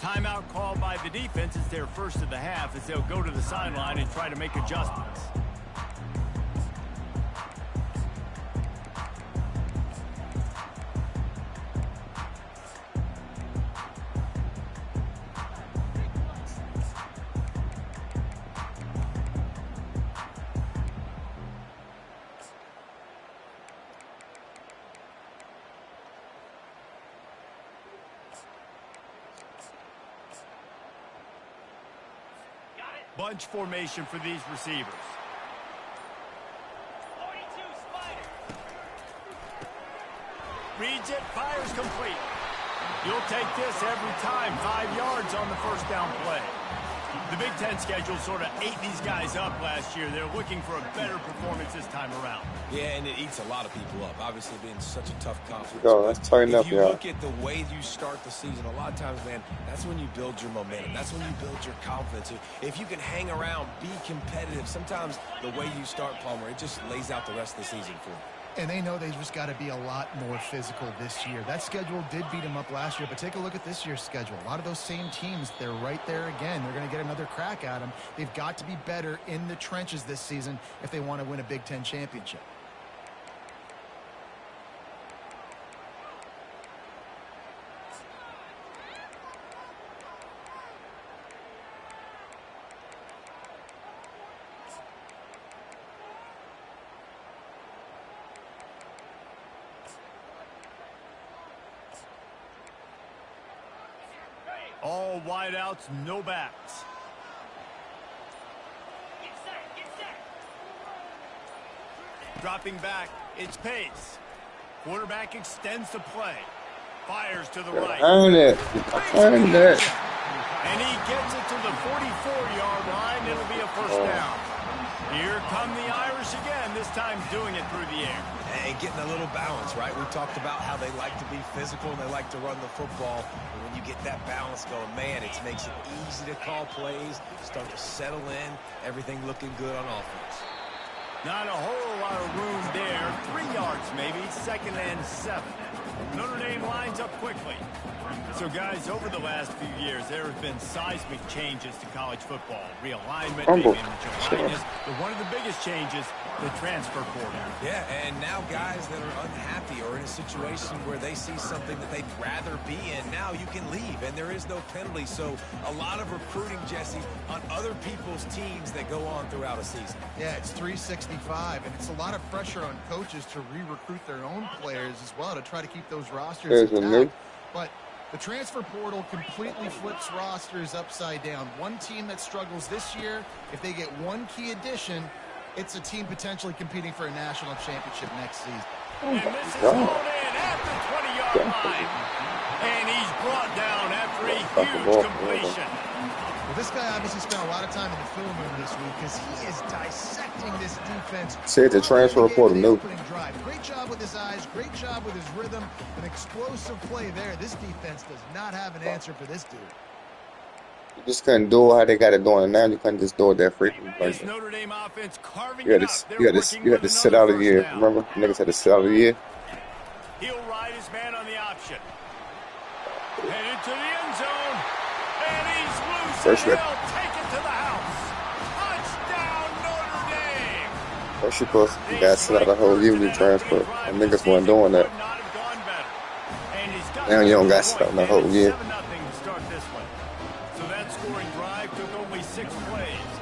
Timeout called by the defense. It's their first of the half as they'll go to the sideline and try to make adjustments. Bunch formation for these receivers. 42 Spider. Reads it, fires complete. You'll take this every time. 5 yards on the first down play. The Big Ten schedule sort of ate these guys up last year. They're looking for a better performance this time around. Yeah, and it eats a lot of people up. Obviously, being such a tough conference. Yo, let's tighten up, if you look at the way you start the season, a lot of times, man, that's when you build your momentum. That's when you build your confidence. If you can hang around, be competitive, sometimes the way you start, Palmer, it just lays out the rest of the season for you. And they know they just got to be a lot more physical this year. That schedule did beat them up last year, but take a look at this year's schedule. A lot of those same teams, they're right there again. They're going to get another crack at them. They've got to be better in the trenches this season if they want to win a Big Ten championship. All wideouts, no backs. Get set. Dropping back, it's Pace. Quarterback extends the play. Fires to the right. Earn it. Earn it. And he gets it to the 44-yard line. It'll be a first down. Here come the Irish again, this time doing it through the air. And getting a little balance, right? We talked about how they like to be physical and they like to run the football. And when you get that balance going, man, it makes it easy to call plays, start to settle in, everything looking good on offense. Not a whole lot of room there. 3 yards maybe, 2nd and 7. Notre Dame lines up quickly. So, guys, over the last few years, there have been seismic changes to college football. Realignment, maybe Johannes, but one of the biggest changes, the transfer portal. Yeah, and now guys that are unhappy or in a situation where they see something that they'd rather be in, now you can leave, and there is no penalty. So a lot of recruiting, Jesse, on other people's teams that go on throughout a season. Yeah, it's 365, and it's a lot of pressure on coaches to re-recruit their own players as well to try to keep those rosters intact. But the transfer portal completely flips rosters upside down. One team that struggles this year, if they get one key addition, it's a team potentially competing for a national championship next season. And this is hauled in at the 20-yard line. And he's brought down after a huge completion. Well, this guy obviously spent a lot of time in the film room this week because he is dissecting this defense. Say the transfer portal, no. Great job with his eyes, great job with his rhythm, an explosive play there. This defense does not have an answer for this dude. You just couldn't do it how they got it doing now. You couldn't just do it that freaking This Notre Dame offense carving you had to sit out a year. Remember? Niggas had to sit out a year. He'll ride his man on the option. Headed to the end zone. And he's loose. First and he'll take it to the house. Touchdown, Notre Dame. First you supposed to got sit out a whole year when you transfer. And niggas weren't doing that. Now you don't got sit out the whole year. So that scoring drive took only 6 plays.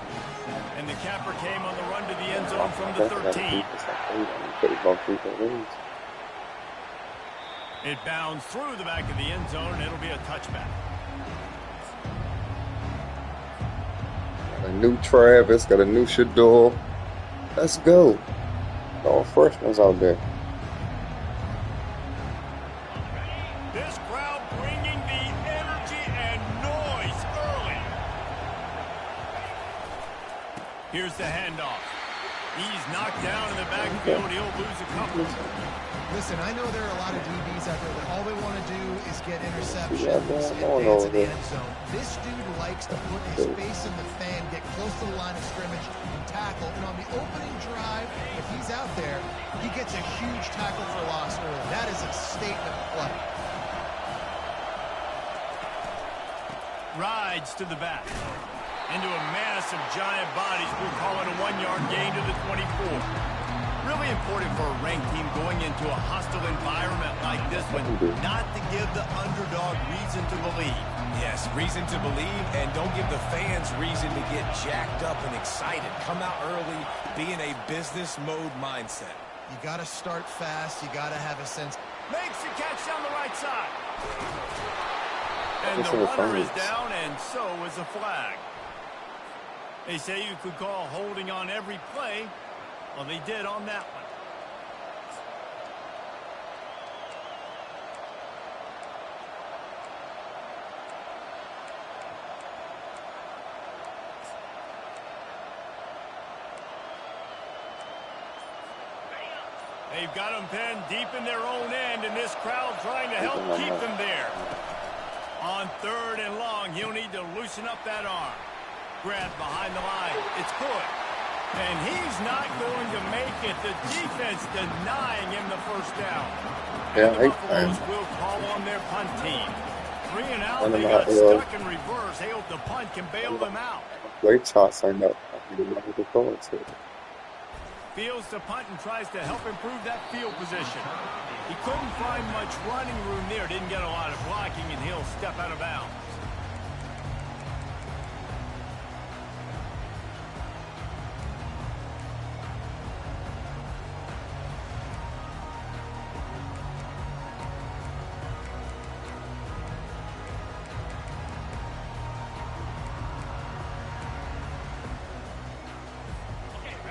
And the capper came on the run to the end zone from the 13. It bounds through the back of the end zone, and it'll be a touchback. Got a new Travis, got a new Shador. Let's go. All freshmen out there. This crowd bringing the energy and noise early. Here's the handoff. He's knocked down in the backfield. He'll lose a couple. Listen, I know there are a lot of DBs out there that all they want to do is get interceptions Yeah, and advance in the end zone. This dude likes to put his face in the fan, get close to the line of scrimmage, and tackle. And on the opening drive, if he's out there, he gets a huge tackle for loss early. That is a statement play. rides to the back. Into a mass of giant bodies. We'll call it a 1-yard gain to the 24. Really important for a ranked team going into a hostile environment like this one, not to give the underdog reason to believe. Yes, reason to believe, and don't give the fans reason to get jacked up and excited. Come out early, be in a business mode mindset. You got to start fast. You got to have a sense. Makes the catch down the right side. And the runner is down, and so is a flag. They say you could call holding on every play. Well, they did on that one. They've got them pinned deep in their own end, and this crowd trying to help keep them there. On 3rd and long, he'll need to loosen up that arm. Grab behind the line. It's good. And he's not going to make it. The defense denying him the first down. Yeah, the Buffaloes will call on their punt team. 3 and out. They got stuck in reverse. They hope the punt can bail them out. Great toss, I know. Fields to punt and tries to help improve that field position. He couldn't find much running room there. Didn't get a lot of blocking, and he'll step out of bounds.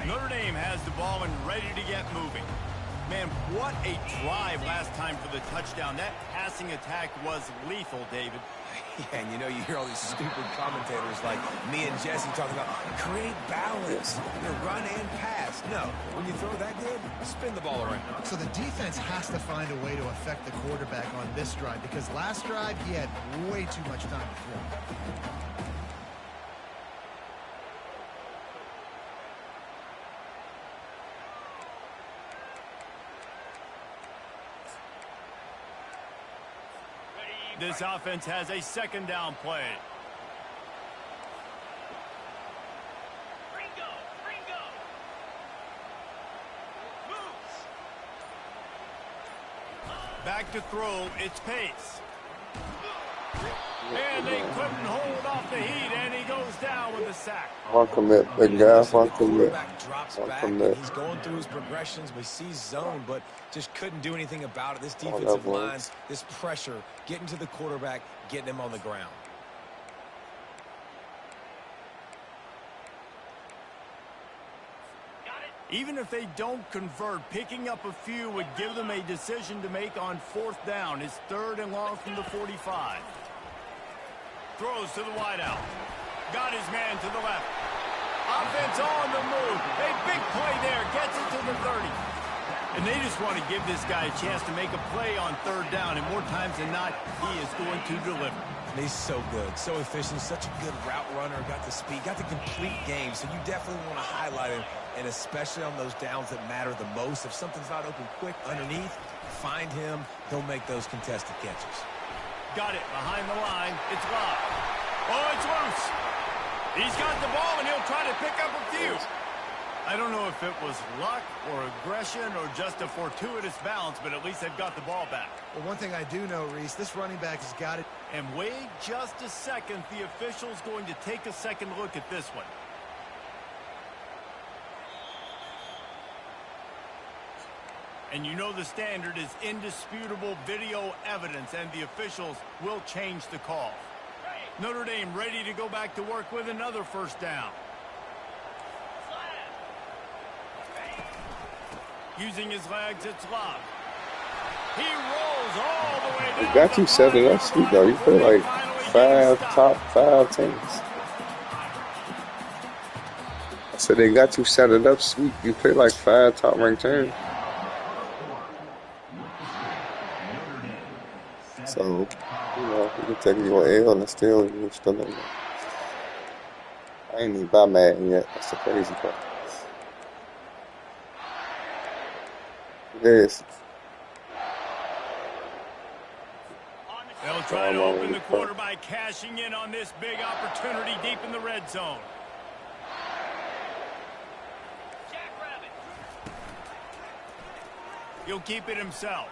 Notre Dame has the ball and ready to get moving. Man, what a drive last time for the touchdown. That passing attack was lethal, David. Yeah, and you know, you hear all these stupid commentators like me and Jesse talking about create balance, run and pass. No, when you throw that good, spin the ball around. So the defense has to find a way to affect the quarterback on this drive, because last drive he had way too much time to throw. This offense has a 2nd down play. Ringo. Moves. Back to throw. It's Pace. And they couldn't hold off the heat, and he goes down with a sack. I'll commit, big guy. I'll commit. He's going through his progressions. We see zone, but just couldn't do anything about it. This defensive line, this pressure, getting to the quarterback, getting him on the ground. Even if they don't convert, picking up a few would give them a decision to make on 4th down. It's 3rd and long from the 45. Throws to the wideout. Got his man to the left. Offense on the move. A big play there. Gets it to the 30. And they just want to give this guy a chance to make a play on 3rd down. And more times than not, he is going to deliver. He's so good, so efficient, such a good route runner. Got the speed, got the complete game. So you definitely want to highlight him, and especially on those downs that matter the most. If something's not open quick underneath, find him. He'll make those contested catches. Got it behind the line. It's locked. Oh, it's loose. He's got the ball, and he'll try to pick up a few. I don't know if it was luck or aggression or just a fortuitous bounce, but at least they've got the ball back. Well, one thing I do know, Reese, this running back has got it. And wait just a second. The official's going to take a second look at this one. And you know the standard is indisputable video evidence, and the officials will change the call. Notre Dame ready to go back to work with another 1st down. Using his legs, it's locked. He rolls all the way down. You got you set it up sweet, though. You play like top five teams. I said they got you set it up sweet. You play like 5 top-ranked teams. So, you know, you can take your L and still, you still know. I ain't even buy Madden yet. That's the crazy part. Yes. They'll try to open the quarter by cashing in on this big opportunity deep in the red zone. He'll keep it himself.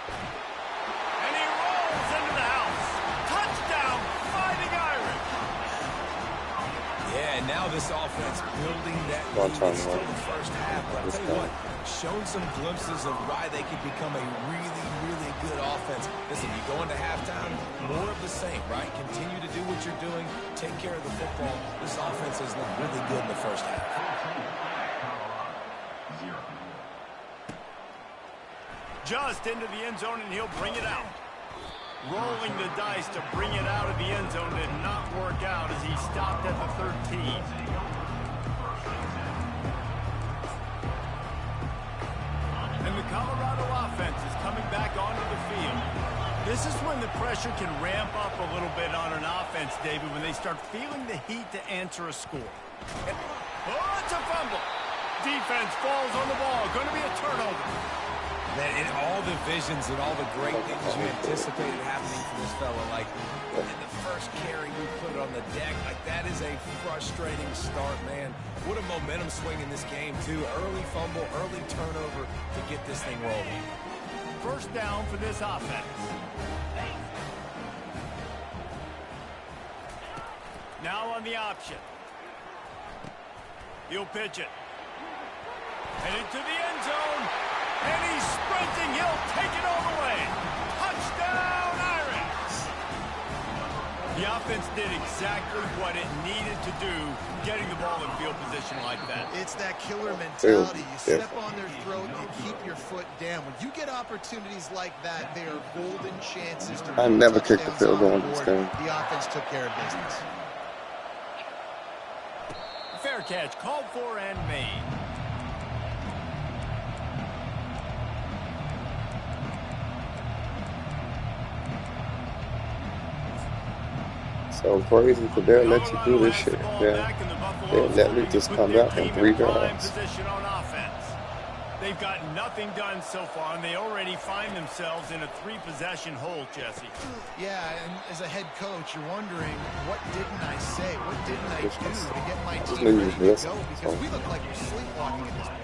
And he rolls into the house. Touchdown, Fighting Irish. Yeah, and now this offense building that lead. It's still the first half, but I'll tell you what, shown some glimpses of why they could become a really, really good offense. Listen, you go into halftime, more of the same, right? Continue to do what you're doing, take care of the football. This offense has looked really good in the first half. Just into the end zone, and he'll bring it out. Rolling the dice to bring it out of the end zone did not work out as he stopped at the 13. And the Colorado offense is coming back onto the field. This is when the pressure can ramp up a little bit on an offense, David, when they start feeling the heat to answer a score. Oh, it's a fumble. Defense falls on the ball. Going to be a turnover. Man, in all the visions and all the great things you anticipated happening from this fella, like in the first carry, we put it on the deck. Like, that is a frustrating start, man. What a momentum swing in this game, too. Early fumble, early turnover to get this thing rolling. First down for this offense. Now on the option. He'll pitch it. And into the end zone. And he's sprinting. He'll take it all the way. Touchdown, Irish. The offense did exactly what it needed to do, getting the ball in field position like that. It's that killer mentality. You step on their throat and keep your foot down. When you get opportunities like that, they are golden chances to. I never kicked the field goal in this game. The offense took care of business. Fair catch, called for and made. So crazy for they'll let you do this shit. Yeah. They'll let me just come out and 3 drives. They've got nothing done so far, and they already find themselves in a 3-possession hole, Jesse. Yeah, and as a head coach, you're wondering, what didn't I say? What didn't I do to get my team ready to go? Because we look like we're sleepwalking at this point.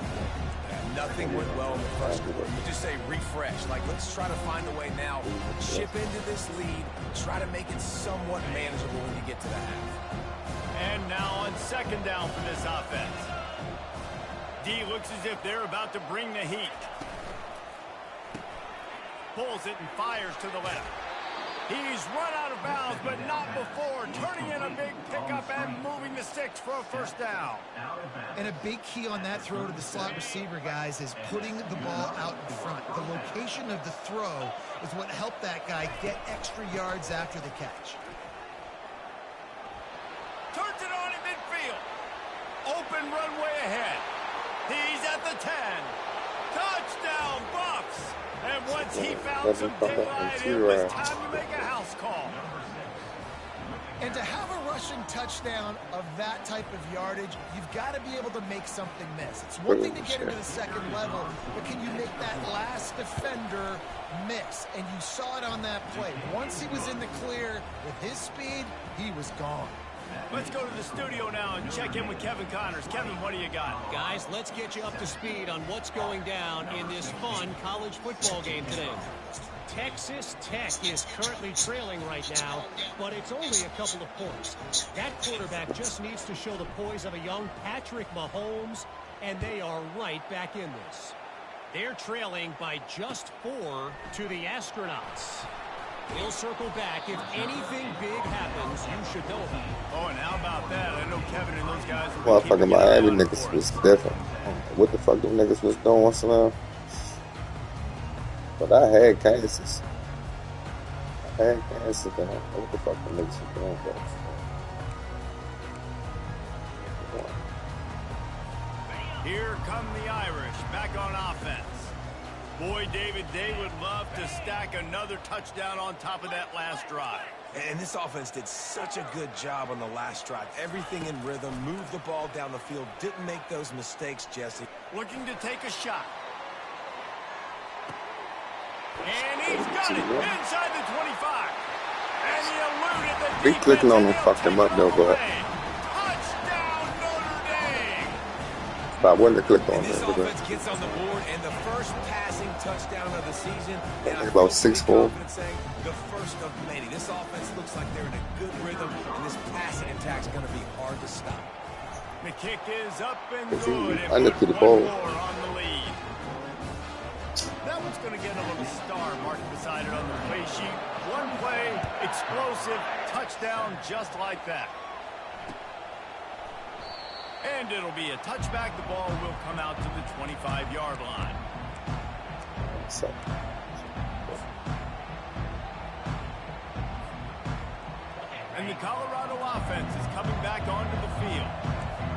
Nothing went well in the first quarter. You just say refresh. Like, let's try to find a way now. Chip into this lead. Try to make it somewhat manageable when you get to the half. And now on second down for this offense. D looks as if they're about to bring the heat. Pulls it and fires to the left. He's run out of bounds, but not before turning in a big pickup and moving the sticks for a first down. And a big key on that throw to the slot receiver, guys, is putting the ball out in front. The location of the throw is what helped that guy get extra yards after the catch. Turns it on in midfield. Open runway ahead. He's at the 10. Touchdown, Buffs. And once he found some daylight, it was time to make a house call. And to have a rushing touchdown of that type of yardage, you've got to be able to make something miss. It's one thing to get into the second level, but can you make that last defender miss? And you saw it on that play. Once he was in the clear with his speed, he was gone. Let's go to the studio now and check in with Kevin Connors. Kevin, what do you got? Guys, let's get you up to speed on what's going down in this fun college football game today. Texas Tech is currently trailing right now, but it's only a couple of points. That quarterback just needs to show the poise of a young Patrick Mahomes, and they are right back in this. They're trailing by just 4 to the Astronauts. We'll circle back. If anything big happens, you should know about it. Oh, and how about that? I know Kevin and those guys. Motherfucking Miami niggas was different. What the fuck them niggas was doing once in a while? But I had Kansas. Down. What the fuck them niggas was doing, bro? Here come the Irish back on offense. Boy, David, they would love to stack another touchdown on top of that last drive. And this offense did such a good job on the last drive. Everything in rhythm, moved the ball down the field, didn't make those mistakes, Jesse. Looking to take a shot. And he's got it inside the 25. And he eluded the Big clicking on him fucked him up though, but touchdown Notre Dame. if I wouldn't have clicked on This him, offense gets on the board, and the first passing touchdown of the season. And I about feel 6'4". confident saying the first of many. This offense looks like they're in a good rhythm, and this passing attack's going to be hard to stop. The kick is up and good. I looked at the One ball. more on the lead. That one's going to get a little star marked beside it on the play sheet. One play, explosive, touchdown just like that. And it'll be a touchback. The ball will come out to the 25-yard line. So, And the Colorado offense is coming back onto the field.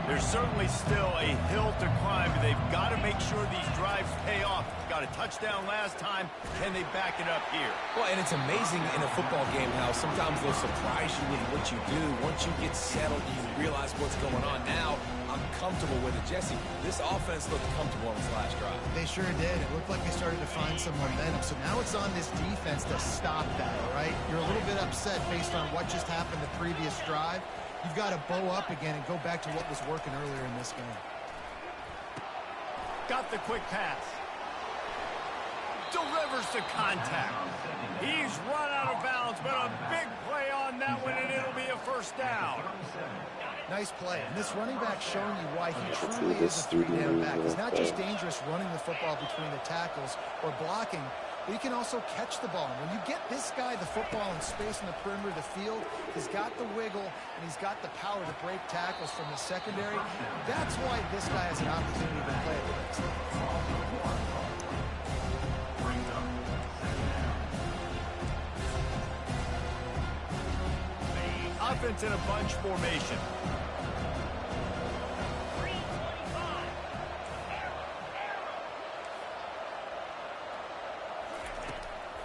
There's certainly still a hill to climb, but they've got to make sure these drives pay off. Got a touchdown last time. Can they back it up here? Well, and it's amazing in a football game how sometimes they'll surprise you with what you do. Once you get settled, you realize what's going on. Now, I'm comfortable with it. Jesse, this offense looked comfortable on this last drive. They sure did. It looked like they started to find some momentum. So now it's on this defense to stop that, all right? You're a little bit upset based on what just happened the previous drive. You've got to bow up again and go back to what was working earlier in this game. Got the quick pass. Delivers to contact. He's run out of bounds, but a big play on that one, and it'll be a first down. Nice play. And this running back showing you why he truly is a three-down back. He's not just dangerous running the football between the tackles or blocking, but he can also catch the ball. And when you get this guy the football in space in the perimeter of the field, he's got the wiggle and he's got the power to break tackles from the secondary. That's why this guy has an opportunity to play at the next level. Offense in a bunch formation.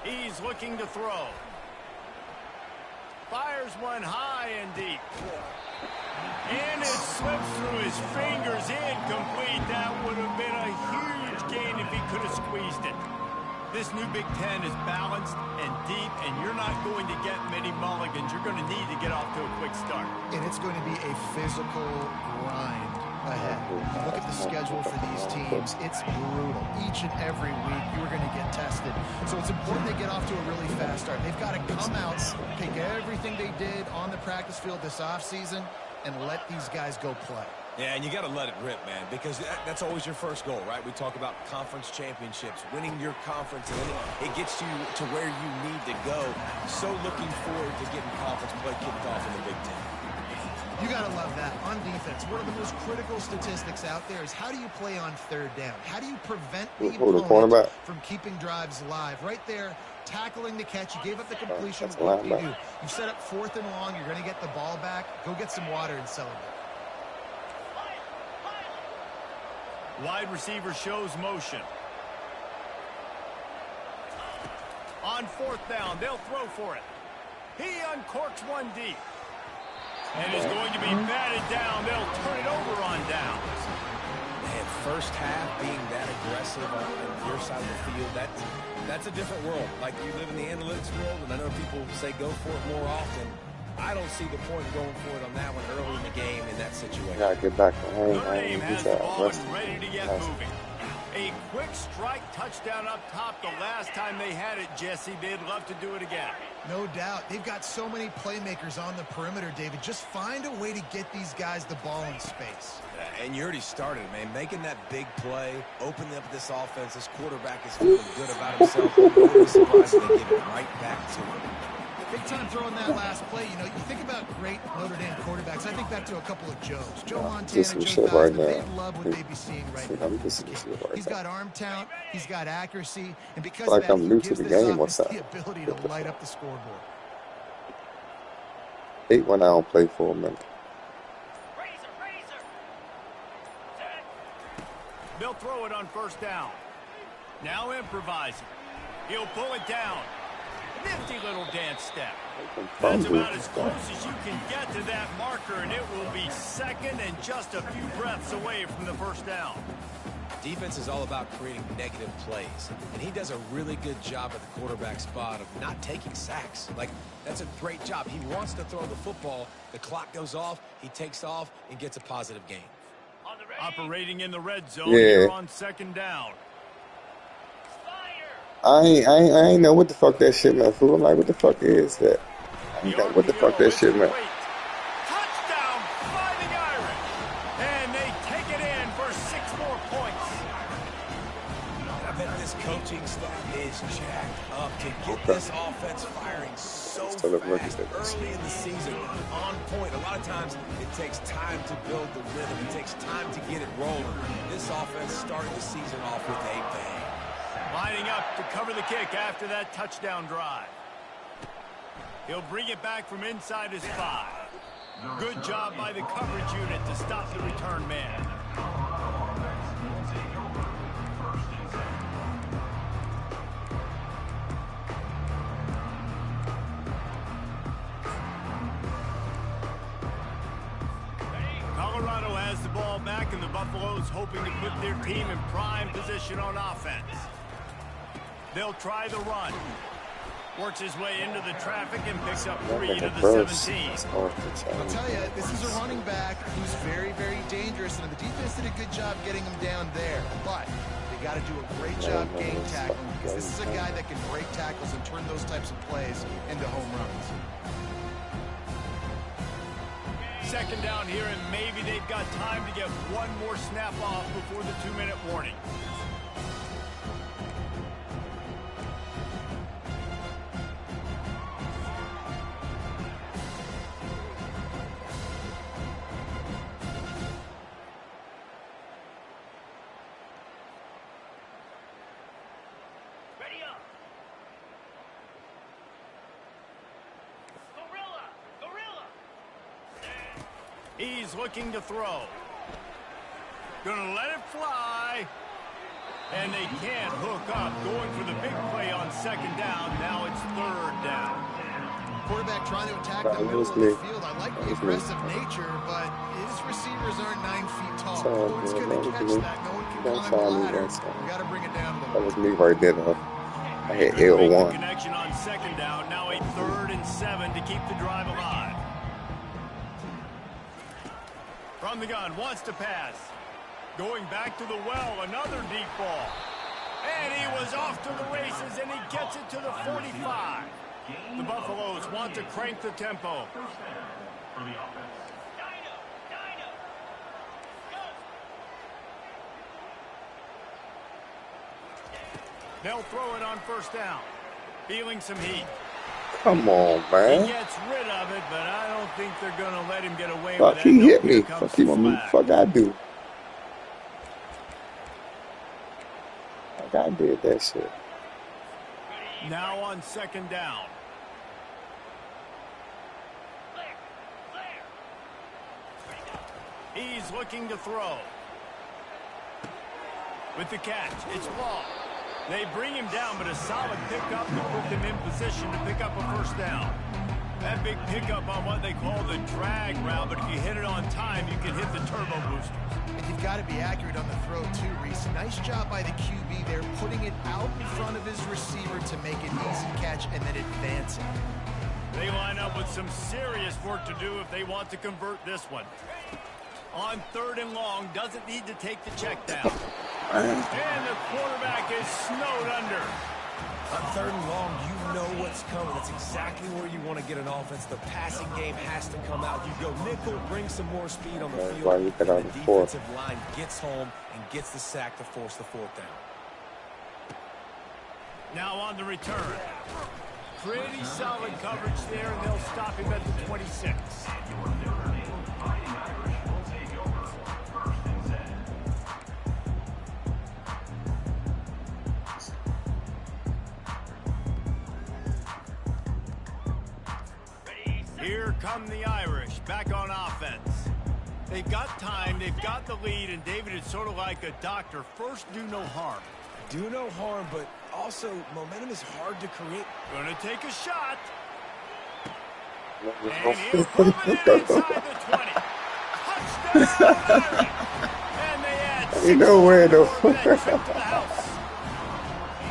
He's looking to throw. Fires one high and deep. And it slips through his fingers, incomplete. That would have been a huge gain if he could have squeezed it. This new Big Ten is balanced and deep, and you're not going to get many mulligans. You're going to need to get off to a quick start. And it's going to be a physical grind ahead. Look at the schedule for these teams. It's brutal. Each and every week, you're going to get tested. So it's important they get off to a really fast start. They've got to come out, take everything they did on the practice field this offseason, and let these guys go play. Yeah, and you got to let it rip, man, because that's always your first goal, right? We talk about conference championships, winning your conference, and then it gets you to where you need to go. So looking forward to getting conference play kicked off in the Big Ten. You got to love that. On defense, one of the most critical statistics out there is how do you play on third down? How do you prevent the opponent from keeping drives alive? Right there, tackling the catch. You gave up the completion. What do? You set up 4th and long. You're going to get the ball back. Go get some water and celebrate. Wide receiver shows motion. On 4th down, they'll throw for it. He uncorks one deep. And is going to be batted down. They'll turn it over on downs. Man, first half being that aggressive on your side of the field, that's a different world. Like, you live in the analytics world, and I know people say go for it more often. I don't see the point going for it on that one early in the game in that situation. Gotta get back to home. Notre Dame has the ball and ready to get moving. A quick strike touchdown up top the last time they had it, Jesse. They'd love to do it again. No doubt. They've got so many playmakers on the perimeter, David. Just find a way to get these guys the ball in space. And you already started, man. Making that big play, opening up this offense. This quarterback is feeling good about himself. I'm really surprised they give it right back to him. Big time throwing that last play. You know, you think about great Notre Dame quarterbacks. I think back to a couple of Joes. Joe Montana, Joe Theismann. They love what they be seeing right now. He's got arm talent. He's got accuracy. And because of that, I'm new he to gives the this game. offense the ability to light up the scoreboard. Hate when I don't play for a minute. They'll throw it on 1st down. Now improvising. He'll pull it down. Nifty little dance step. That's about as close as you can get to that marker, and it will be 2nd and just a few breaths away from the 1st down. Defense is all about creating negative plays, and he does a really good job at the quarterback spot of not taking sacks. Like, that's a great job. He wants to throw the football. The clock goes off. He takes off and gets a positive gain. Operating in the red zone here on second down. I ain't know what the fuck that shit meant, fool. I'm like, what the fuck is that? I ain't know what the fuck that shit meant. Touchdown, Fighting Irish. And they take it in for 6 more points. I bet this coaching staff is jacked up to get this offense firing so fast early in the season, on point. A lot of times it takes time to build the rhythm. It takes time to get it rolling. This offense started the season off with a bang. Lining up to cover the kick after that touchdown drive. He'll bring it back from inside his 5. Good job by the coverage unit to stop the return man. Colorado has the ball back, and the Buffaloes hoping to put their team in prime position on offense. They'll try the run. Works his way into the traffic and picks up 3 to the 17. I'll tell you, this is a running back who's very, very dangerous, and the defense did a good job getting him down there. But they got to do a great job game tackling, because this is a guy that can break tackles and turn those types of plays into home runs. Second down here, and maybe they've got time to get one more snap off before the 2-minute warning. He's looking to throw. Gonna let it fly. And they can't hook up. Going for the big play on second down. Now it's 3rd down. Quarterback trying to attack the middle of the field. I like the aggressive nature, but his receivers aren't 9 feet tall. No one's going to catch that. No one can climb the ladder. You got to bring it down a little. That was me right there, though. I hit L1. Connection on second down. Now a 3rd and 7 to keep the drive alive. From the gun, wants to pass. Going back to the well, another deep ball. And he was off to the races, and he gets it to the 45. The Buffaloes want to crank the tempo. They'll throw it on 1st down. Feeling some heat. Come on, man. He gets rid of it, but I don't think they're going to let him get away fuck, with he that. hit me. Fuck, he want me. Fuck, I do. Fuck, I did that shit. Now on second down. He's looking to throw. With the catch, it's Law. They bring him down, but a solid pickup to put them in position to pick up a 1st down. That big pickup on what they call the drag route, but if you hit it on time, you can hit the turbo boosters. And you've got to be accurate on the throw, too, Reese. Nice job by the QB there, putting it out in front of his receiver to make an easy catch and then advancing. They line up with some serious work to do if they want to convert this one. On 3rd and long, doesn't need to take the check down. And the quarterback is snowed under. On 3rd and long, you know what's coming. That's exactly where you want to get an offense. The passing game has to come out. You go nickel, bring some more speed on the field. And the defensive line gets home and gets the sack to force the 4th down. Now on the return. Pretty solid coverage there, and they'll stop him at the 26. Here come the Irish, back on offense. They've got time, they've got the lead, and David is sort of like a doctor. First, do no harm. Do no harm, but also momentum is hard to create. Gonna take a shot. And he'll move it inside the 20. Touchdown, Irish. And they add Ain't nowhere though. Well,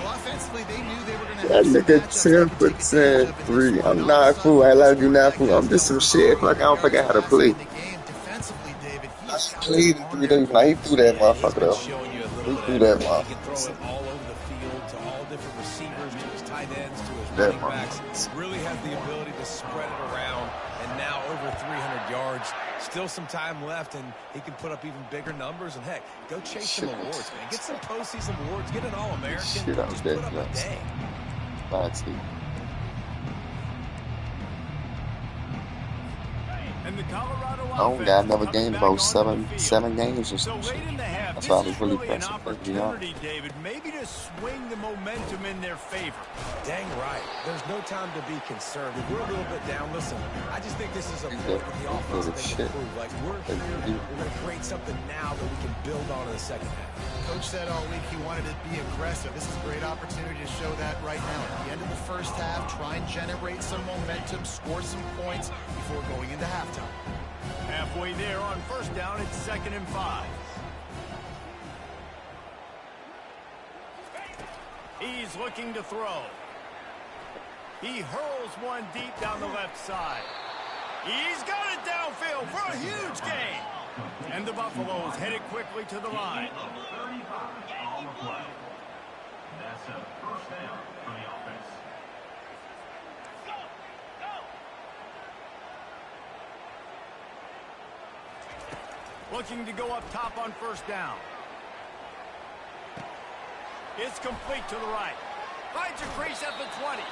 offensively, they knew they were going to That have some nigga matchups 10 that for could take advantage 10 of it. 3. I'm not fool. I like you not fool. I'm just some shit. Like I don't forget how to play. Defensively, David, I played in 3 days. Now he threw that motherfucker though. He threw that He can throw motherfucker. it all over the field to all different receivers, to his tight ends, to his That running backs. Really has the ability to spread it around, and now over 300 yards. Still some time left, and he can put up even bigger numbers. And heck, go chase some awards, man. Get some postseason awards. Get an All-American. Shit, I was Just dead put up a nuts. day. And the Colorado I don't offense got is another coming game back about onto seven the field. games or So some shit. late in the half, That's this why I was is really really an pressing. opportunity, David, maybe to swing the momentum in their favor. Dang right. There's no time to be concerned. If we're a little bit down, listen, I just think this is a point in the offense that they can improve. Like, we're here, we're going to create something now that we can build on in the second half. Coach said all week he wanted to be aggressive. This is a great opportunity to show that right now. At the end of the first half, try and generate some momentum, score some points before going into halftime. Halfway there on first down, it's 2nd and 5. He's looking to throw. He hurls one deep down the left side. He's got it downfield for a huge gain. And the Buffaloes headed quickly to the line. That's a first down for the offense. Looking to go up top on first down. It's complete to the right. Finds a crease at the 20.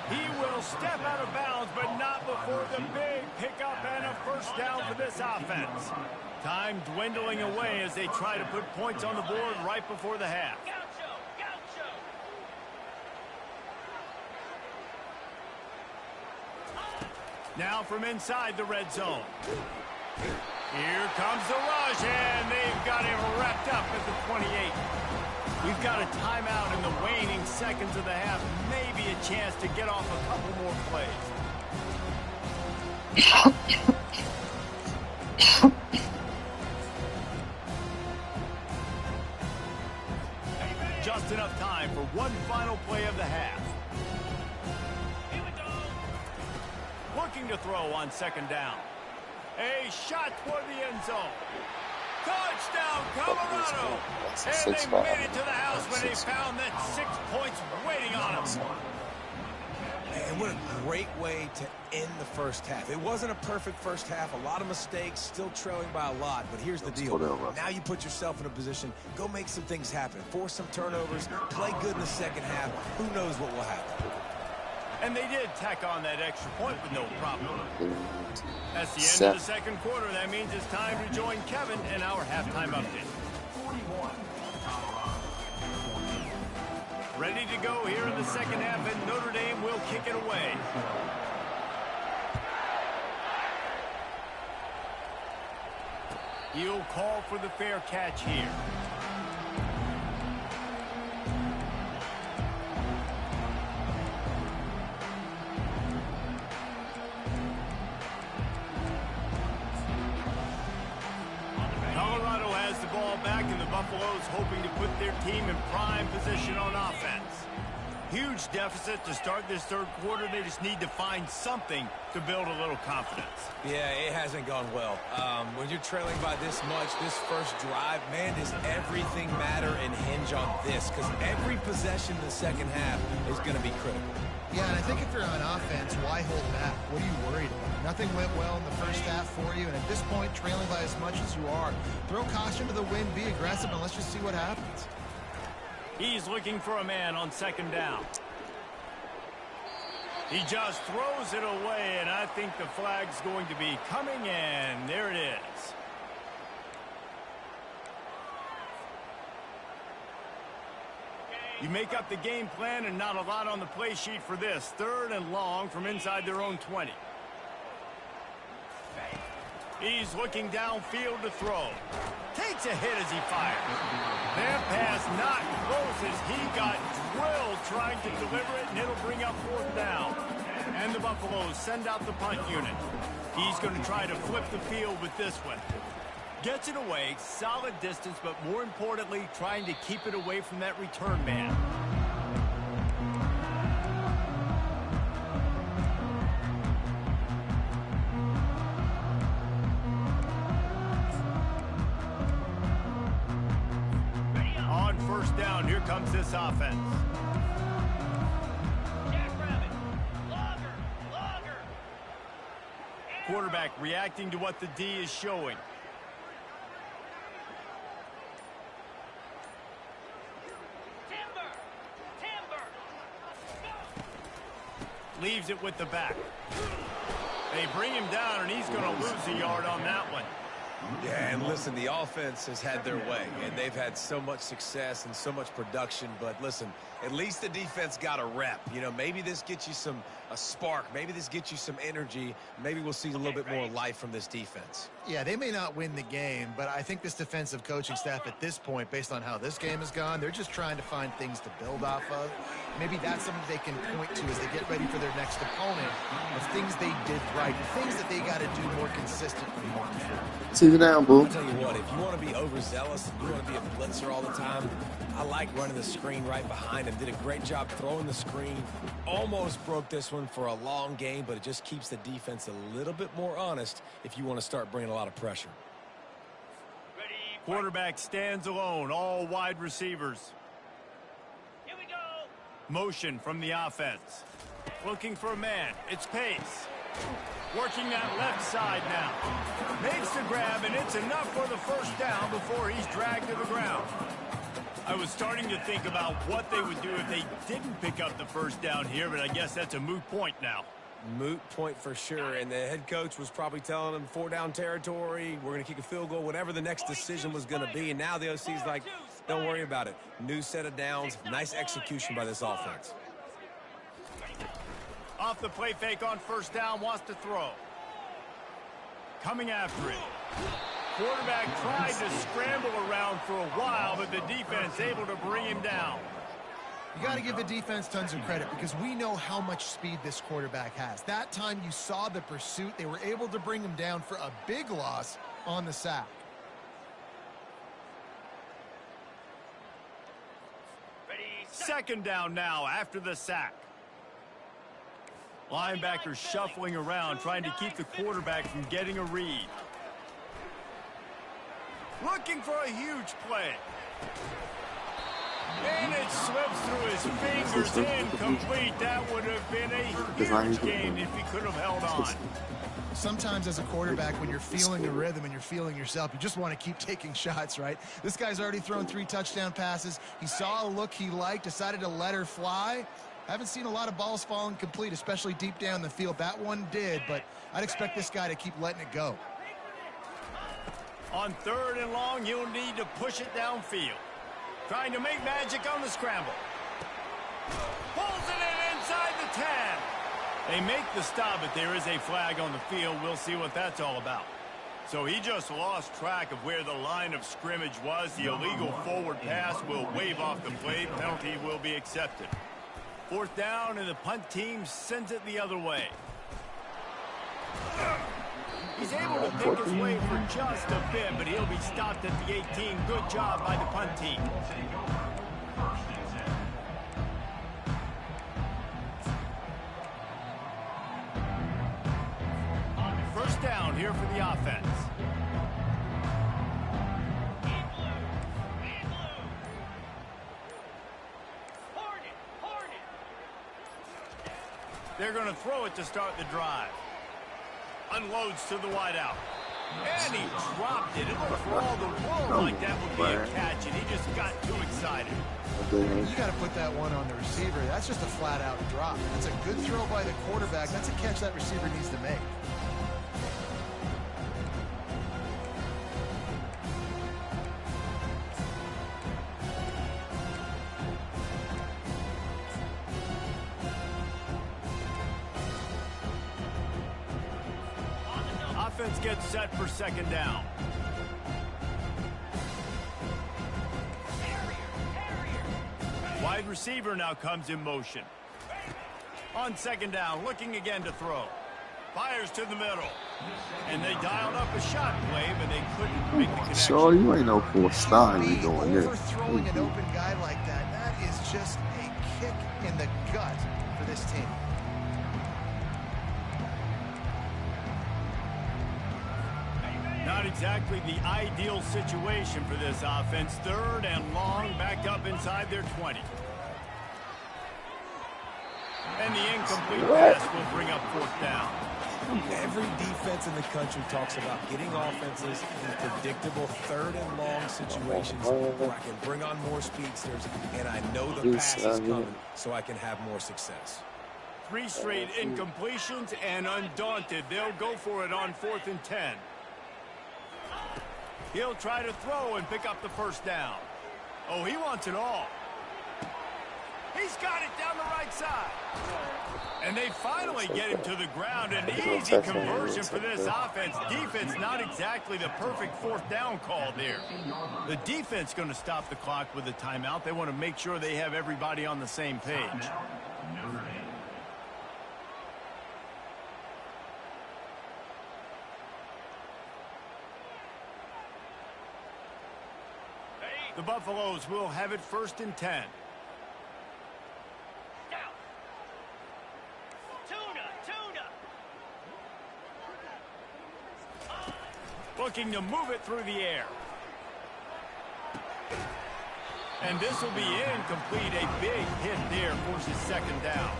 He will step out of bounds, but not before the big pickup and a first down for this offense. Time dwindling away as they try to put points on the board right before the half. Now from inside the red zone. Here comes the rush, and they've got him wrapped up at the 28. We've got a timeout in the waning seconds of the half. Maybe a chance to get off a couple more plays. Just enough time for one final play of the half. Here we go. Looking to throw on 2nd down. A shot toward the end zone. Touchdown, Colorado! And they made it to the house when they found that 6 points waiting on them. Man, what a great way to end the first half. It wasn't a perfect first half. A lot of mistakes, still trailing by a lot. But here's the deal. Now you put yourself in a position. Go make some things happen. Force some turnovers. Play good in the second half. Who knows what will happen. And they did tack on that extra point with no problem. That's the end of the second quarter. That means it's time to join Kevin in our halftime update. Ready to go here in the second half, and Notre Dame will kick it away. He'll call for the fair catch here. Colorado has the ball back, and the Buffaloes hoping to put their team in prime position on offense. Huge deficit to start this third quarter. They just need to find something to build a little confidence. Yeah, it hasn't gone well. When you're trailing by this much, this first drive, man, does everything matter and hinge on this? Because every possession in the second half is going to be critical. Yeah, and I think if you're on offense, why hold back? What are you worried about? Nothing went well in the first half for you, and at this point, trailing by as much as you are, throw caution to the wind, be aggressive, and let's just see what happens. He's looking for a man on 2nd down. He just throws it away, and I think the flag's going to be coming in. There it is. You make up the game plan, and not a lot on the play sheet for this. 3rd and long from inside their own 20. He's looking downfield to throw. Takes a hit as he fires. That pass not close as he got drilled trying to deliver it, and it'll bring up 4th down. And the Buffaloes send out the punt unit. He's going to try to flip the field with this one. Gets it away, solid distance, but more importantly, trying to keep it away from that return man. On first down, here comes this offense. Quarterback reacting to what the D is showing. Leaves it with the back. They bring him down, and he's going to lose a yard on that one. Yeah, and listen, the offense has had their way, and they've had so much success and so much production. But listen, at least the defense got a rep. You know, maybe this gets you a spark. Maybe this gets you some energy. Maybe we'll see a little bit more life from this defense. Yeah, they may not win the game, but I think this defensive coaching staff at this point, based on how this game has gone, they're just trying to find things to build off of. Maybe that's something they can point to as they get ready for their next opponent, of things they did right, things that they got to do more consistently moving forward. See you down, boo. I'll tell you what, if you want to be overzealous and you want to be a blitzer all the time, I like running the screen right behind him. Did a great job throwing the screen. Almost broke this one for a long game, but it just keeps the defense a little bit more honest if you want to start bringing a lot of pressure. Quarterback stands alone, all wide receivers. Here we go. Motion from the offense. Looking for a man. It's Pace. Working that left side now. Makes the grab, and it's enough for the first down before he's dragged to the ground. I was starting to think about what they would do if they didn't pick up the first down here, but I guess that's a moot point now. Moot point for sure, and the head coach was probably telling them 4-down territory, we're going to kick a field goal, whatever the next decision was going to be, and now the OC's like, don't worry about it. New set of downs, nice execution by this offense. Off the play fake on first down, wants to throw. Coming after it. Quarterback tried to scramble around for a while, but the defense able to bring him down. You got to give the defense tons of credit because we know how much speed this quarterback has. That time you saw the pursuit. They were able to bring him down for a big loss on the sack. Second down now after the sack. Linebacker shuffling around, trying to keep the quarterback from getting a read. Looking for a huge play. And it slips through his fingers, incomplete. That would have been a huge game if he could have held on. Sometimes as a quarterback, when you're feeling the rhythm and you're feeling yourself, you just want to keep taking shots, right? This guy's already thrown 3 touchdown passes. He saw a look he liked, decided to let her fly. I haven't seen a lot of balls falling complete, especially deep down the field. That one did, but I'd expect this guy to keep letting it go. On 3rd and long, you'll need to push it downfield. Trying to make magic on the scramble. Pulls it in inside the 10. They make the stop, but there is a flag on the field. We'll see what that's all about. So he just lost track of where the line of scrimmage was. The illegal forward pass will wave off the play. Penalty will be accepted. 4th down, and the punt team sends it the other way. He's able to pick his way for just a bit, but he'll be stopped at the 18. Good job by the punt team. First down here for the offense. They're going to throw it to start the drive. Unloads to the wideout. And he dropped it. It looked for all the world like that would be a catch, and he just got too excited. You got to put that one on the receiver. That's just a flat-out drop. That's a good throw by the quarterback. That's a catch that receiver needs to make. Offense gets set for second down. Wide receiver now comes in motion. On second down, looking again to throw. Fires to the middle. And they dialed up a shot play, but they couldn't make the connection. So you ain't no four-star you doing this. Overthrowing an open guy like that is just a kick in the gut for this team. Not exactly the ideal situation for this offense. 3rd and long, back up inside their 20. And the incomplete pass will bring up 4th down. Every defense in the country talks about getting offenses in predictable 3rd and long situations where I can bring on more speedsters and I know the pass is coming so I can have more success. 3 straight incompletions, and undaunted, they'll go for it on 4th and 10. He'll try to throw and pick up the 1st down. Oh, he wants it all. He's got it down the right side. And they finally get him to the ground. An easy conversion for this offense. Defense, not exactly the perfect 4th down call there. The defense going to stop the clock with a timeout. They want to make sure they have everybody on the same page. The Buffaloes will have it 1st and 10. Looking to move it through the air. And this will be incomplete. A big hit there forces 2nd down.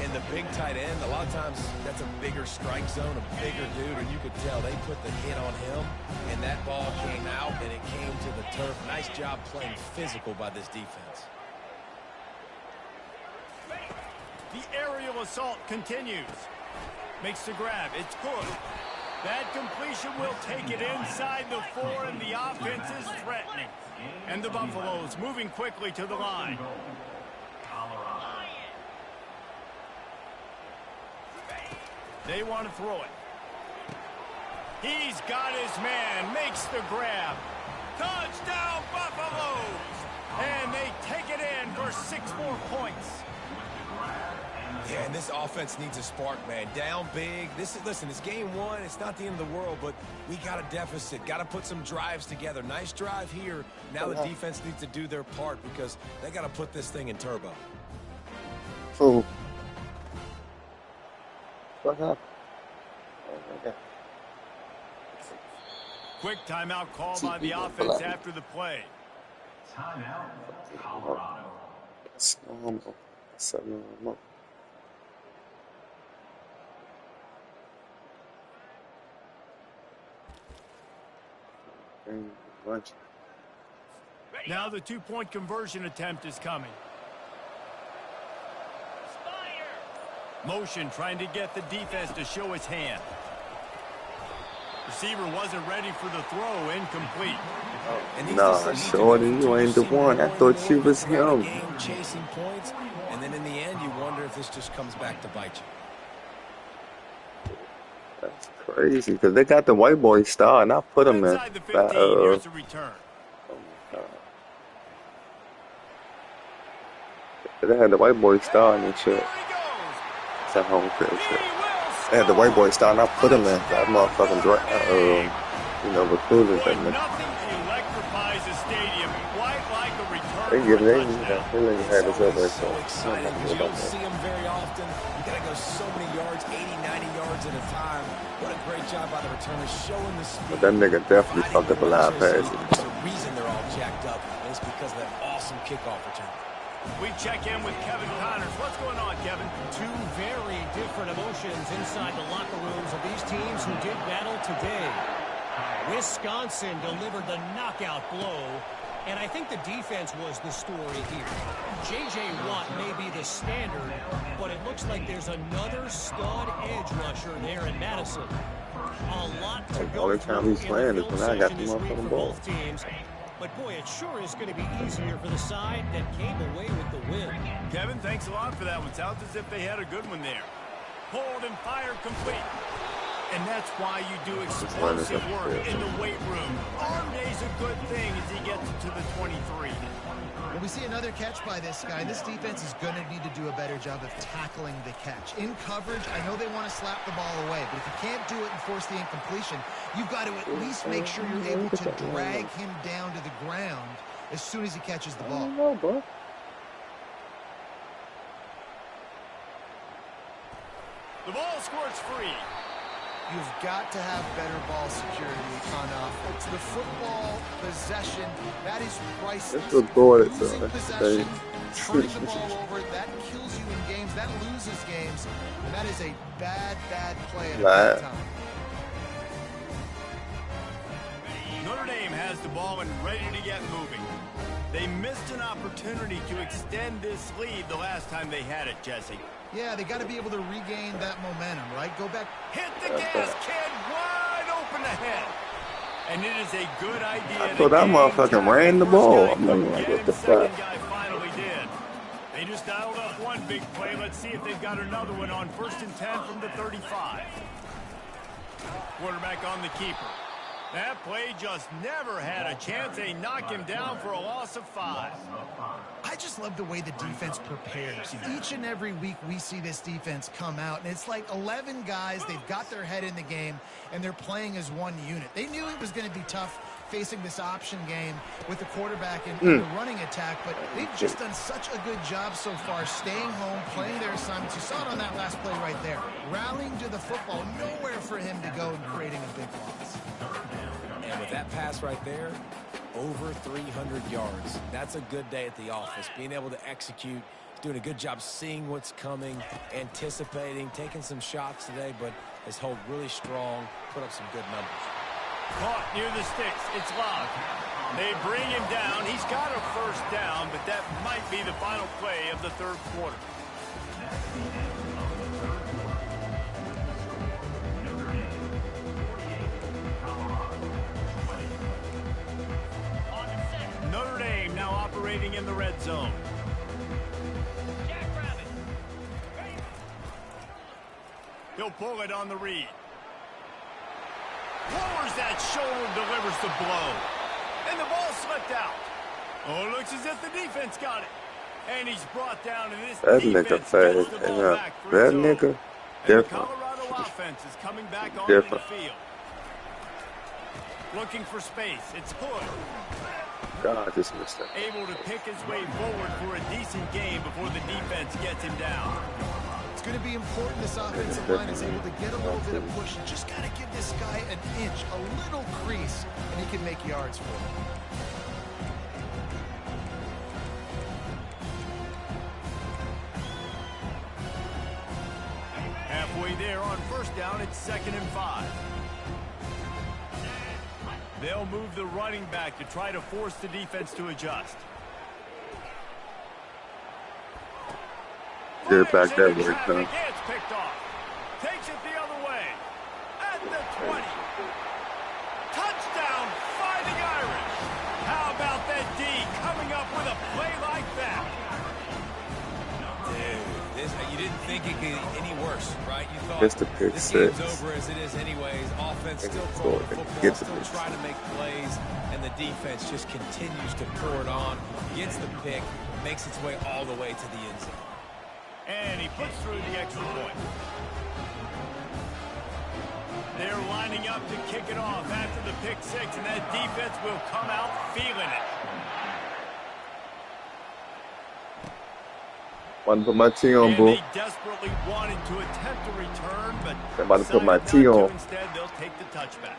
And the big tight end, a lot of times that's a bigger strike zone, a bigger dude, and you could tell they put the hit on him, and that ball came out, and it came to the turf. Nice job playing physical by this defense. The aerial assault continues. Makes the grab. It's good. That completion will take it inside the 4, and the offense is threatening. And the Buffaloes moving quickly to the line. They want to throw it. He's got his man, makes the grab. Touchdown, Buffaloes! And they take it in for 6 more points. Yeah, and this offense needs a spark, man. Down big. Listen, it's game 1. It's not the end of the world, but we got a deficit. Got to put some drives together. Nice drive here. Now the defense needs to do their part because they got to put this thing in turbo. Oh. What happened? Okay. Quick timeout call by the offense after the play. Timeout, Colorado. That's normal. 7 more. Now the 2-point conversion attempt is coming. Motion trying to get the defense to show his hand. Receiver wasn't ready for the throw. Incomplete. Nah, Shorty, you ain't the one. I thought you was him. Chasing points, and then in the end, you wonder if this just comes back to bite you. That's crazy because they got the white boy star, and I put him in. Inside the 15, here's a return. Oh my God. They had the white boy star in the shit. It's a home field shit. They had the white boy star, and I put him in. That motherfucking recruited that nigga. Nothing electrifies a stadium quite like a return. They had this other So exciting because you don't see them very often. You got to go so many yards, 80, 90 yards at a time. What a great job by the returners showing the speed. But that nigga definitely fucked up a lot of passes. There's a reason they're all jacked up, and it's because of that awesome kickoff return. We check in with Kevin Connors. What's going on, Kevin? 2 very different emotions inside the locker rooms of these teams who did battle today. Wisconsin delivered the knockout blow, and I think the defense was the story here. J.J. Watt may be the standard, but it looks like there's another stud edge rusher there in Madison. A lot to go through in the film session this week for both teams. But, boy, it sure is going to be easier for the side that came away with the win. Kevin, thanks a lot for that one. Sounds as if they had a good one there. Pulled and fired complete. And that's why you do explosive work in the weight room. Arm day's a good thing as he gets to the 23. Well, we see another catch by this guy. This defense is going to need to do a better job of tackling the catch. In coverage, I know they want to slap the ball away, but if you can't do it and force the incompletion, you've got to at least make sure you're able to drag him down to the ground as soon as he catches the ball. The ball squirts free. You've got to have better ball security on offense. The football possession, that is priceless. Let's record it, Losing so possession, turning the ball over, that kills you in games, that loses games, and that is a bad, bad play at a bad time. Notre Dame has the ball and ready to get moving. They missed an opportunity to extend this lead the last time they had it, Jesse. Yeah, they got to be able to regain that momentum, right? Go back. Hit the gas, kid. Wide open ahead. And it is a good idea. I thought that motherfucker ran the ball. I'm like, what the fuck? Guy finally did. They just dialed up one big play. Let's see if they've got another one on 1st and 10 from the 35. Quarterback on the keeper. That play just never had a chance. They knock him down for a loss of 5. I just love the way the defense prepares. Each and every week we see this defense come out, and it's like 11 guys. They've got their head in the game, and they're playing as one unit. They knew it was going to be tough facing this option game with the quarterback and the running attack, but they've just done such a good job so far staying home, playing their assignments. You saw it on that last play right there. Rallying to the football, nowhere for him to go and creating a big loss. And with that pass right there, over 300 yards. That's a good day at the office. Being able to execute, doing a good job seeing what's coming, anticipating, taking some shots today, but has held really strong, put up some good numbers. Caught near the sticks. It's locked. They bring him down. He's got a first down, but that might be the final play of the third quarter. Notre Dame now operating in the red zone. He'll pull it on the read. Lowers that shoulder, delivers the blow. And the ball slipped out. Oh, it looks as if the defense got it. And he's brought down, and this that defense nigga gets fast. the ball back for That his own. nigga And the different. Colorado offense is coming back onto the field. Looking for space. It's Hood. God, this missed that. Able to pick his way forward for a decent game before the defense gets him down. It's going to be important this offensive line is able to get a little bit of push. You just got to give this guy an inch, a little crease, and he can make yards for him. Halfway there on first down, it's 2nd and 5. They'll move the running back to try to force the defense to adjust. Get it back that way, son. It's picked off. Takes it the other way. At the 20. Touchdown, Fighting Irish. How about that D coming up with a play like that? Dude, you didn't think it could get any worse, right? You thought It's the pick this six. game's over as it is anyways. Offense still It's throwing over. football, Gets the still pick. trying to make plays, and the defense just continues to pour it on, gets the pick, makes its way all the way to the end zone. And he puts through the extra point. They're lining up to kick it off after the pick six, and that defense will come out feeling it. Want to put my T on, And boo. they desperately wanted to attempt a return, but I'm about to put my decided T not to. on. Instead, they'll take the touchback.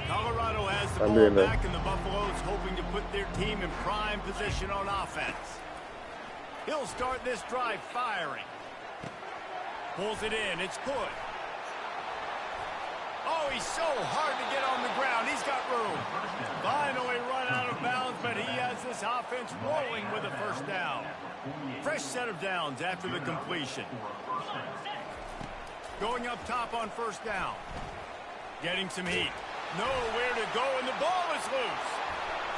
Colorado has the ball back, and the Buffaloes hoping to put their team in prime position on offense. He'll start this drive firing. Pulls it in. It's good. Oh, he's so hard to get on the ground. He's got room. Finally run out of bounds, but he has this offense rolling with a first down. Fresh set of downs after the completion. Going up top on first down. Getting some heat. Nowhere to go, and the ball is loose.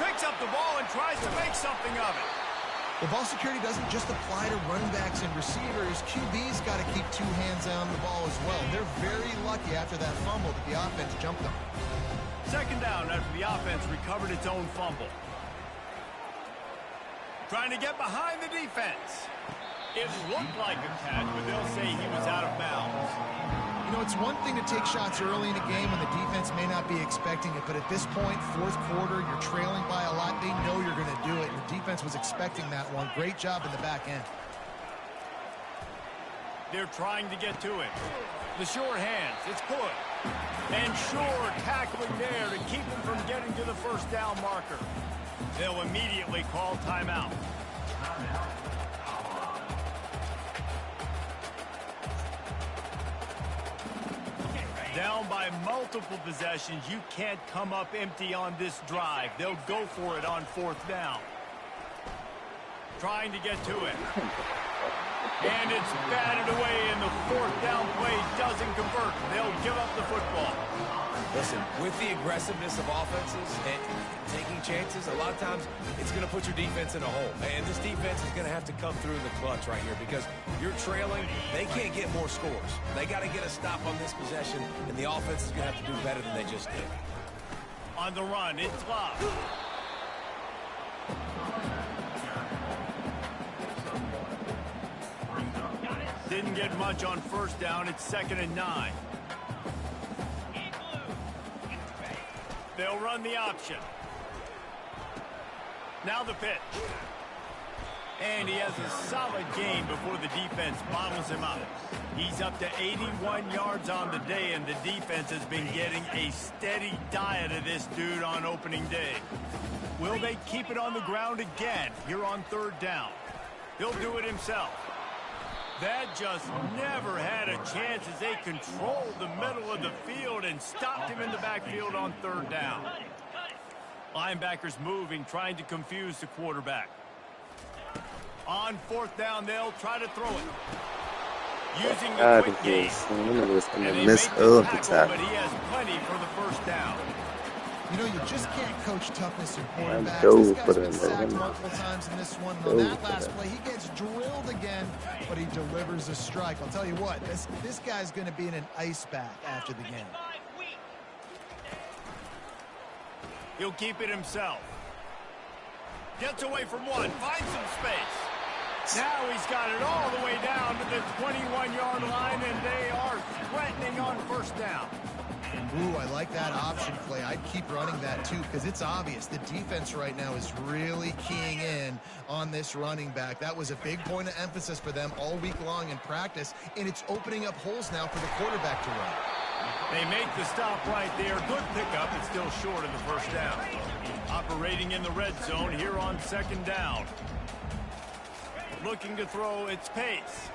Picks up the ball and tries to make something of it. The ball security doesn't just apply to running backs and receivers. QB's got to keep two hands on the ball as well. They're very lucky after that fumble that the offense jumped them. second down after the offense recovered its own fumble. Trying to get behind the defense. It looked like a catch, but they'll say he was out of bounds. You know, it's one thing to take shots early in a game when the defense may not be expecting it, but at this point, fourth quarter, you're trailing by a lot. They know you're going to do it, and the defense was expecting that one. Great job in the back end. They're trying to get to it. The sure hands, it's good. And sure tackling there to keep him from getting to the first down marker. They'll immediately call timeout. Down by multiple possessions, you can't come up empty on this drive. They'll go for it on fourth down. Trying to get to it. And it's batted away, and the fourth down play doesn't convert. They'll give up the football. Listen, with the aggressiveness of offenses and taking chances, a lot of times it's going to put your defense in a hole. And this defense is going to have to come through in the clutch right here because you're trailing. They can't get more scores. They got to get a stop on this possession, and the offense is going to have to do better than they just did. On the run, it's Love. Didn't get much on first down. It's 2nd and 9. They'll run the option. Now the pitch. And he has a solid game before the defense bottles him up. He's up to 81 yards on the day, and the defense has been getting a steady diet of this dude on opening day. Will they keep it on the ground again here on third down? He'll do it himself. That just never had a chance as they controlled the middle of the field and stopped him in the backfield on third down. Linebackers moving, trying to confuse the quarterback. On fourth down, they'll try to throw it. Using the quick game. And they make the tackle, but he has plenty for the first down. You know, you just can't coach toughness in quarterbacks. This guy's been sacked multiple times in this one. On that last play, he gets drilled again, but he delivers a strike. I'll tell you what, this guy's going to be in an ice bath after the game. He'll keep it himself. Gets away from one, finds some space. Now he's got it all the way down to the 21-yard line, and they are threatening on first down. Ooh, I like that option play. I'd keep running that too because it's obvious the defense right now is really keying in on this running back. That was a big point of emphasis for them all week long in practice, and it's opening up holes now for the quarterback to run. They make the stop right there. Good pickup. It's still short of the first down. Operating in the red zone here on second down. Looking to throw its pace.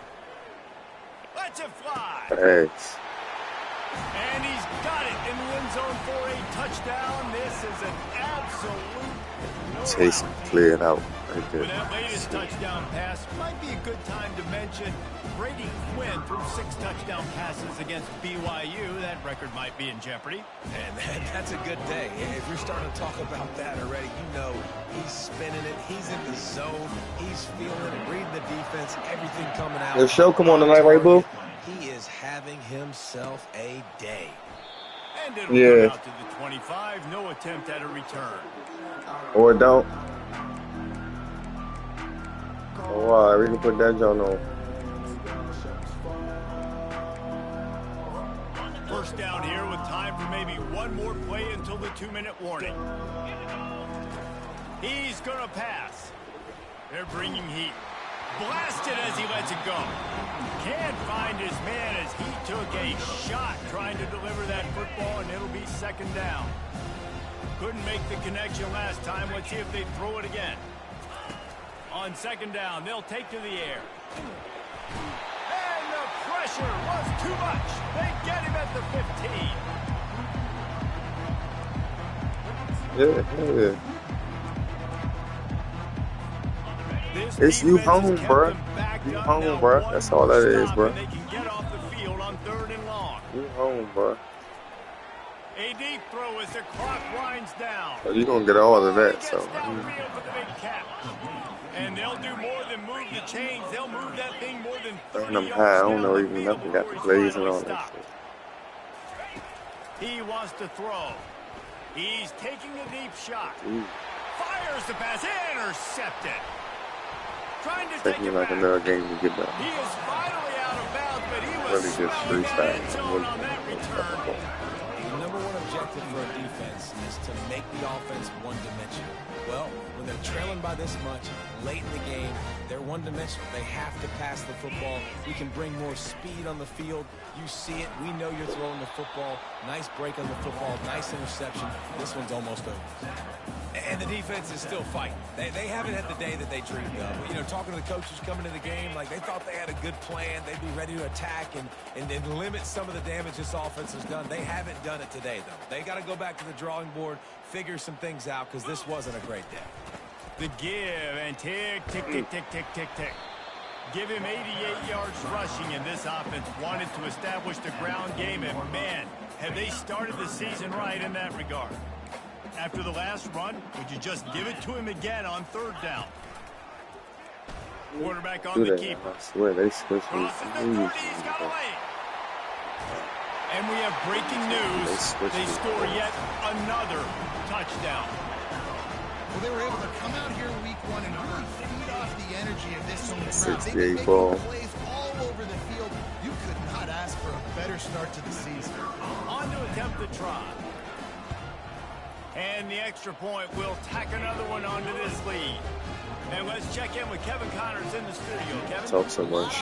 Lets it fly. Thanks. And he's got it in the end zone for a touchdown. This is an absolute Chase cleared out right there. With that latest touchdown pass, might be a good time to mention Brady Quinn threw 6 touchdown passes against BYU. That record might be in jeopardy. And that's a good day. If you're starting to talk about that already, you know he's spinning it. He's in the zone. He's feeling it, reading the defense, everything coming out. The show come on tonight, right, Boo? He is having himself a day. And it'll come out to the 25. No attempt at a return. Or don't. Oh, all right, we can put that joint on. First down here with time for maybe one more play until the 2-minute warning. He's going to pass. They're bringing heat. Blasted as he lets it go. Can't find his man as he took a shot trying to deliver that football, and it'll be second down. Couldn't make the connection last time. Let's see if they throw it again. On second down, they'll take to the air. And the pressure was too much. They get him at the 15. Yeah. It's you home, bro. You home, bro. That's all that is, bro. They can get off the field on 3rd and long. You home, bro. A deep throw as the clock winds down. So you're going to get all of that, so. And they'll do more than move the chains. They'll move that thing more than 30 them high. I don't know even nothing. Got the blaze and all that shit. He wants to throw. He's taking a deep shot. Fires the pass. Intercepted. Trying to take it like back. another game to get back. He is finally out of bounds, but he was Really just smelling that end freestyle. zone on that return. The number one objective for a defense is to make the offense one-dimensional. Well, when they're trailing by this much, late in the game, they're one-dimensional. They have to pass the football. We can bring more speed on the field. You see it. We know you're throwing the football. Nice break on the football. Nice interception. This one's almost over. And the defense is still fighting. They haven't had the day that they dreamed of. You know, talking to the coaches coming into the game, like they thought they had a good plan. They'd be ready to attack and limit some of the damage this offense has done. They haven't done it today, though. They got to go back to the drawing board, figure some things out, because this wasn't a great day. The give and tick, tick, tick, tick, tick, tick, tick. Give him 88 yards rushing, and this offense wanted to establish the ground game, and man, have they started the season right in that regard. After the last run, would you just give it to him again on third down? Quarterback on the keeper. I swear they switched me. Crosses the 30, he's got away. And we have breaking news. They score yet another touchdown. Well, they were able to come out here in week 1 and really feed off the energy of this home crowd. They've been making plays all over the field. You could not ask for a better start to the season. On to attempt the try. And the extra point will tack another one onto this lead. And let's check in with Kevin Connors in the studio. Kevin? Talk so much.